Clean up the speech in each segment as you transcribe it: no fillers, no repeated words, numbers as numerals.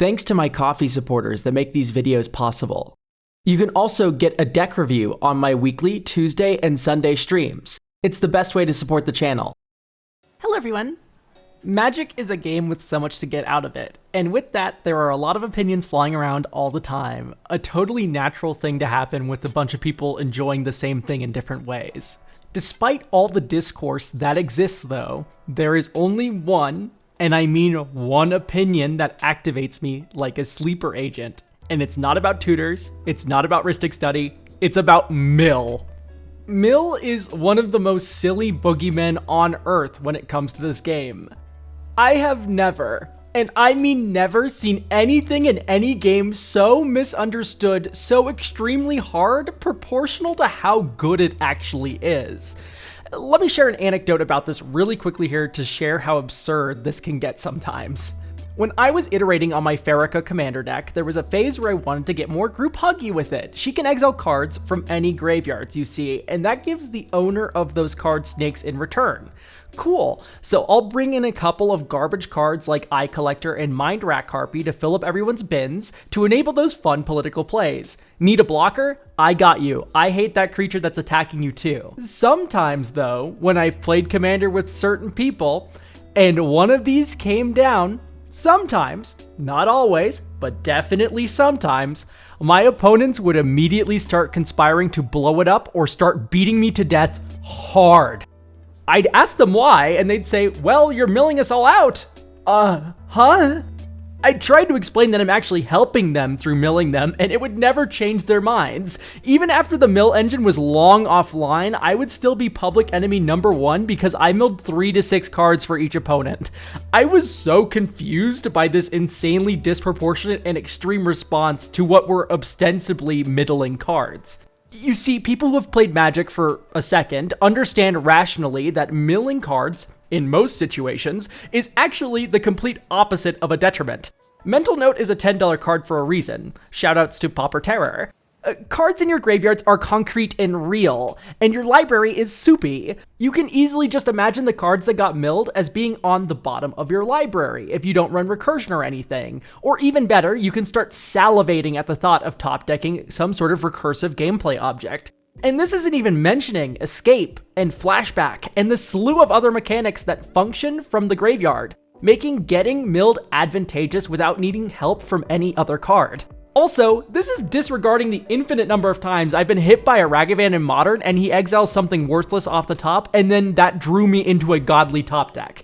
Thanks to my Ko-fi supporters that make these videos possible. You can also get a deck review on my weekly Tuesday and Sunday streams. It's the best way to support the channel. Hello everyone! Magic is a game with so much to get out of it, and with that, there are a lot of opinions flying around all the time. A totally natural thing to happen with a bunch of people enjoying the same thing in different ways. Despite all the discourse that exists though, there is only one, and I mean one opinion that activates me like a sleeper agent. And it's not about tutors, it's not about Ristic Study, it's about Mill. Mill is one of the most silly boogeymen on Earth when it comes to this game. I have never, and I mean never, seen anything in any game so misunderstood, so extremely hard, proportional to how good it actually is. Let me share an anecdote about this really quickly here to share how absurd this can get sometimes. When I was iterating on my Farrakha commander deck, there was a phase where I wanted to get more group huggy with it. She can exile cards from any graveyards you see, and that gives the owner of those cards snakes in return. Cool, so I'll bring in a couple of garbage cards like Eye Collector and Mind Rack Harpy to fill up everyone's bins to enable those fun political plays. Need a blocker? I got you. I hate that creature that's attacking you too. Sometimes though, when I've played Commander with certain people, and one of these came down, sometimes, not always, but definitely sometimes, my opponents would immediately start conspiring to blow it up or start beating me to death hard. I'd ask them why, and they'd say, well, you're milling us all out. Huh? I tried to explain that I'm actually helping them through milling them, and it would never change their minds. Even after the mill engine was long offline, I would still be public enemy number 1 because I milled 3 to 6 cards for each opponent. I was so confused by this insanely disproportionate and extreme response to what were ostensibly middling cards. You see, people who have played Magic for a second understand rationally that milling cards, in most situations, is actually the complete opposite of a detriment. Mental Note is a $10 card for a reason. Shoutouts to Pauper Terror. Cards in your graveyards are concrete and real, and your library is soupy. You can easily just imagine the cards that got milled as being on the bottom of your library if you don't run recursion or anything. Or even better, you can start salivating at the thought of top decking some sort of recursive gameplay object. And this isn't even mentioning escape and flashback and the slew of other mechanics that function from the graveyard, making getting milled advantageous without needing help from any other card. Also, this is disregarding the infinite number of times I've been hit by a Ragavan in Modern and he exiles something worthless off the top, and then that drew me into a godly top deck.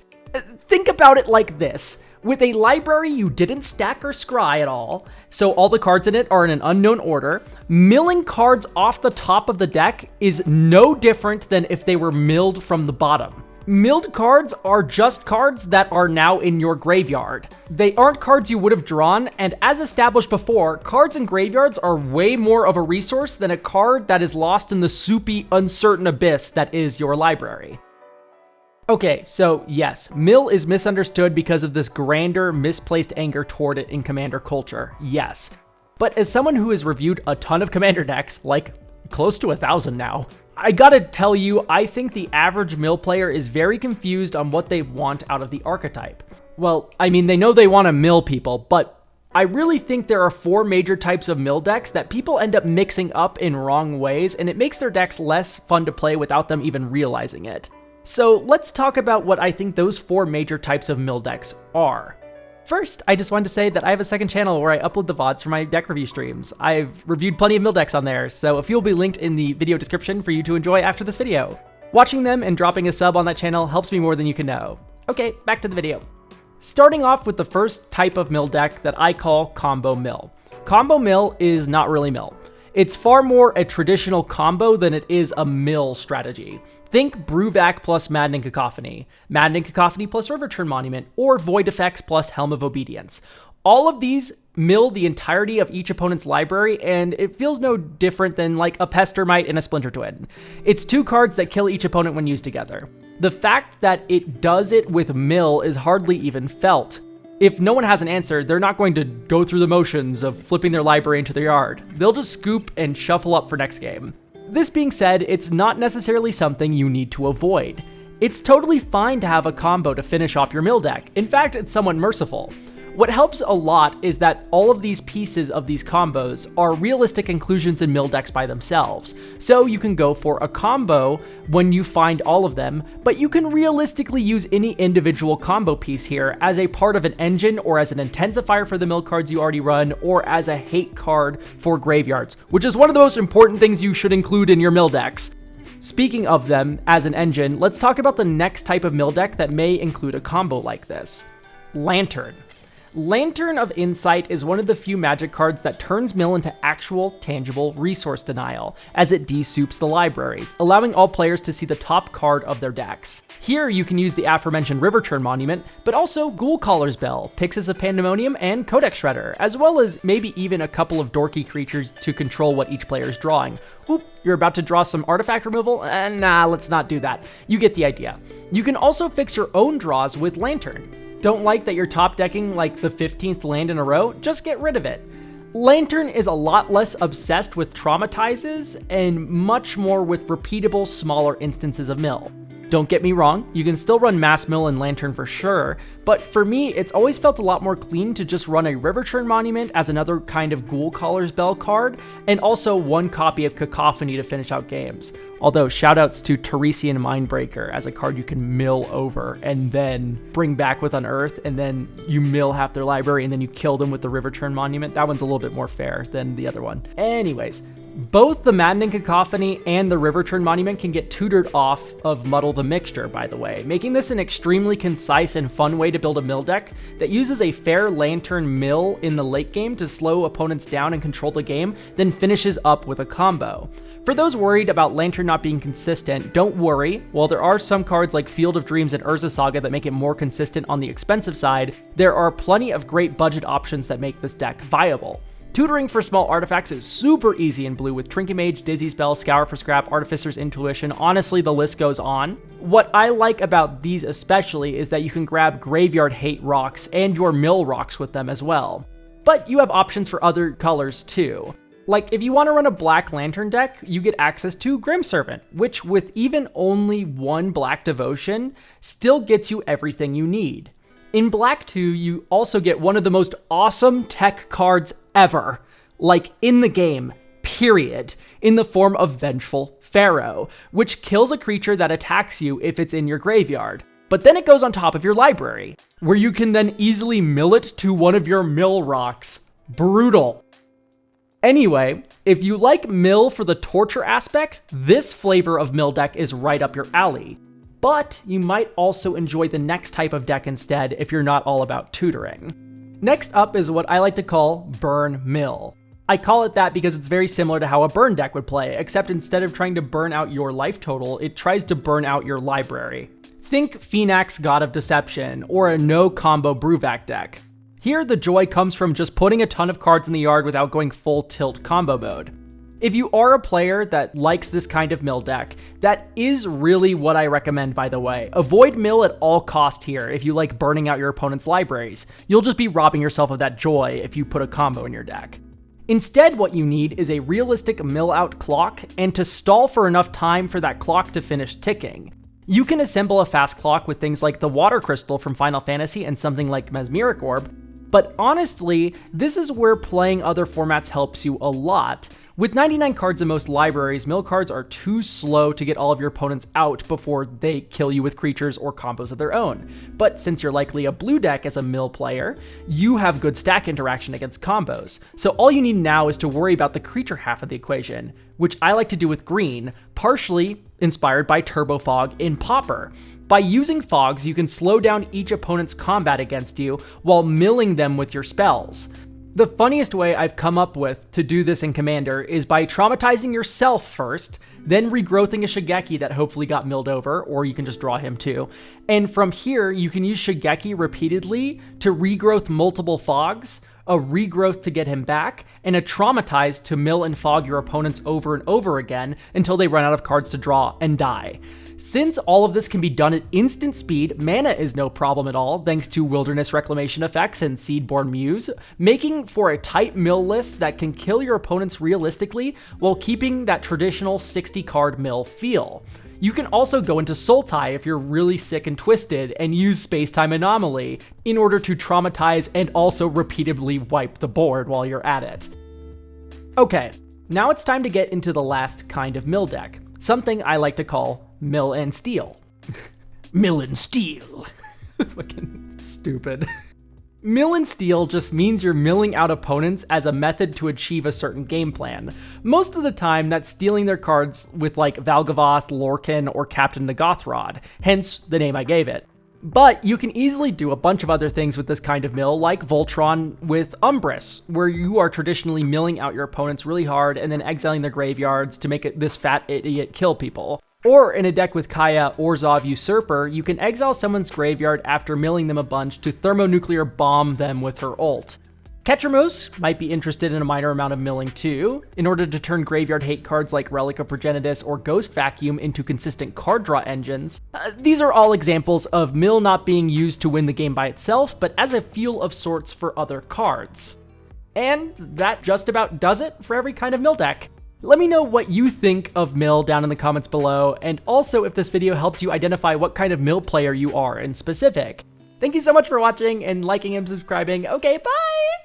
Think about it like this. With a library you didn't stack or scry at all, so all the cards in it are in an unknown order, milling cards off the top of the deck is no different than if they were milled from the bottom. Milled cards are just cards that are now in your graveyard. They aren't cards you would have drawn, and as established before, cards in graveyards are way more of a resource than a card that is lost in the soupy, uncertain abyss that is your library. Okay, so yes, mill is misunderstood because of this grander, misplaced anger toward it in Commander culture, yes. But as someone who has reviewed a ton of Commander decks, like close to 1,000 now, I gotta tell you, I think the average mill player is very confused on what they want out of the archetype. Well, I mean, they know they want to mill people, but I really think there are 4 major types of mill decks that people end up mixing up in wrong ways, and it makes their decks less fun to play without them even realizing it. So let's talk about what I think those 4 major types of mill decks are. First, I just wanted to say that I have a second channel where I upload the VODs for my deck review streams. I've reviewed plenty of mill decks on there, so a few will be linked in the video description for you to enjoy after this video. Watching them and dropping a sub on that channel helps me more than you can know. Okay, back to the video. Starting off with the first type of mill deck that I call Combo Mill. Combo Mill is not really mill. It's far more a traditional combo than it is a mill strategy. Think Brewvac plus Maddening Cacophony, Maddening Cacophony plus Riverturn Monument, or Void Effects plus Helm of Obedience. All of these mill the entirety of each opponent's library, and it feels no different than like a Pestermite and a Splinter Twin. It's 2 cards that kill each opponent when used together. The fact that it does it with mill is hardly even felt. If no one has an answer, they're not going to go through the motions of flipping their library into their yard. They'll just scoop and shuffle up for next game. This being said, it's not necessarily something you need to avoid. It's totally fine to have a combo to finish off your mill deck. In fact, it's somewhat merciful. What helps a lot is that all of these pieces of these combos are realistic inclusions in mill decks by themselves. So you can go for a combo when you find all of them, but you can realistically use any individual combo piece here as a part of an engine or as an intensifier for the mill cards you already run or as a hate card for graveyards, which is one of the most important things you should include in your mill decks. Speaking of them as an engine, let's talk about the next type of mill deck that may include a combo like this. Lantern. Lantern of Insight is one of the few Magic cards that turns mill into actual, tangible resource denial, as it desoups the libraries, allowing all players to see the top card of their decks. Here you can use the aforementioned Riverturn Monument, but also Ghoul Caller's Bell, Pyxis of Pandemonium, and Codex Shredder, as well as maybe even a couple of dorky creatures to control what each player is drawing. Oop, you're about to draw some artifact removal? Nah, let's not do that. You get the idea. You can also fix your own draws with Lantern. Don't like that you're top decking like the 15th land in a row? Just get rid of it. Lantern is a lot less obsessed with traumatizes and much more with repeatable, smaller instances of mill. Don't get me wrong, you can still run mass mill and Lantern for sure, but for me, it's always felt a lot more clean to just run a Riverturn Monument as another kind of Ghoul Caller's Bell card, and also one copy of Cacophony to finish out games. Although shoutouts to Teresian Mindbreaker as a card you can mill over and then bring back with Unearth, and then you mill half their library and then you kill them with the Riverturn Monument. That one's a little bit more fair than the other one. Anyways, both the Maddening Cacophony and the Riverturn Monument can get tutored off of Muddle the Mixture, by the way, making this an extremely concise and fun way to build a mill deck that uses a fair Lantern mill in the late game to slow opponents down and control the game, then finishes up with a combo. For those worried about Lantern not being consistent, don't worry. While there are some cards like Field of Dreams and Urza Saga that make it more consistent on the expensive side, there are plenty of great budget options that make this deck viable. Tutoring for small artifacts is super easy in blue with Trinket Mage, Dizzy Spell, Scour for Scrap, Artificer's Intuition, honestly the list goes on. What I like about these especially is that you can grab Graveyard Hate rocks and your mill rocks with them as well. But you have options for other colors too. Like, if you want to run a Black Lantern deck, you get access to Grim Servant, which with even only one Black Devotion, still gets you everything you need. In Black 2, you also get one of the most awesome tech cards ever, like in the game, period, in the form of Vengeful Pharaoh, which kills a creature that attacks you if it's in your graveyard. But then it goes on top of your library, where you can then easily mill it to one of your mill rocks. Brutal. Anyway, if you like mill for the torture aspect, this flavor of mill deck is right up your alley. But you might also enjoy the next type of deck instead if you're not all about tutoring. Next up is what I like to call Burn Mill. I call it that because it's very similar to how a burn deck would play, except instead of trying to burn out your life total, it tries to burn out your library. Think Phoenix God of Deception, or a no-combo Bruvac deck. Here, the joy comes from just putting a ton of cards in the yard without going full tilt combo mode. If you are a player that likes this kind of mill deck, that is really what I recommend, by the way. Avoid mill at all cost here if you like burning out your opponent's libraries. You'll just be robbing yourself of that joy if you put a combo in your deck. Instead, what you need is a realistic mill out clock and to stall for enough time for that clock to finish ticking. You can assemble a fast clock with things like the Water Crystal from Final Fantasy and something like Mesmeric Orb, but honestly, this is where playing other formats helps you a lot. With 99 cards in most libraries, mill cards are too slow to get all of your opponents out before they kill you with creatures or combos of their own. But since you're likely a blue deck as a mill player, you have good stack interaction against combos. So all you need now is to worry about the creature half of the equation, which I like to do with green, partially inspired by Turbo Fog in Pauper. By using fogs, you can slow down each opponent's combat against you while milling them with your spells. The funniest way I've come up with to do this in Commander is by traumatizing yourself first, then regrowthing a Shigeki that hopefully got milled over, or you can just draw him too. And from here, you can use Shigeki repeatedly to regrowth multiple fogs, a regrowth to get him back, and a traumatize to mill and fog your opponents over and over again until they run out of cards to draw and die. Since all of this can be done at instant speed, mana is no problem at all thanks to Wilderness Reclamation effects and Seedborn Muse, making for a tight mill list that can kill your opponents realistically while keeping that traditional 60 card mill feel. You can also go into Sultai if you're really sick and twisted and use Spacetime Anomaly in order to traumatize and also repeatedly wipe the board while you're at it. Okay, now it's time to get into the last kind of mill deck, something I like to call Mill and Steel. Mill and Steel. Fucking stupid. Mill and Steel just means you're milling out opponents as a method to achieve a certain game plan. Most of the time, that's stealing their cards with like Valgavoth, Lorcan, or Captain Nagothrod, hence the name I gave it. But you can easily do a bunch of other things with this kind of mill, like Voltron with Umbris, where you are traditionally milling out your opponents really hard and then exiling their graveyards to make this fat idiot kill people. Or in a deck with Kaya Orzhov Usurper, you can exile someone's graveyard after milling them a bunch to thermonuclear bomb them with her ult. Ketramos might be interested in a minor amount of milling too, in order to turn graveyard hate cards like Relic of Progenitus or Ghost Vacuum into consistent card draw engines. These are all examples of mill not being used to win the game by itself, but as a fuel of sorts for other cards. And that just about does it for every kind of mill deck. Let me know what you think of mill down in the comments below, and also if this video helped you identify what kind of mill player you are in specific. Thank you so much for watching and liking and subscribing. Okay, bye!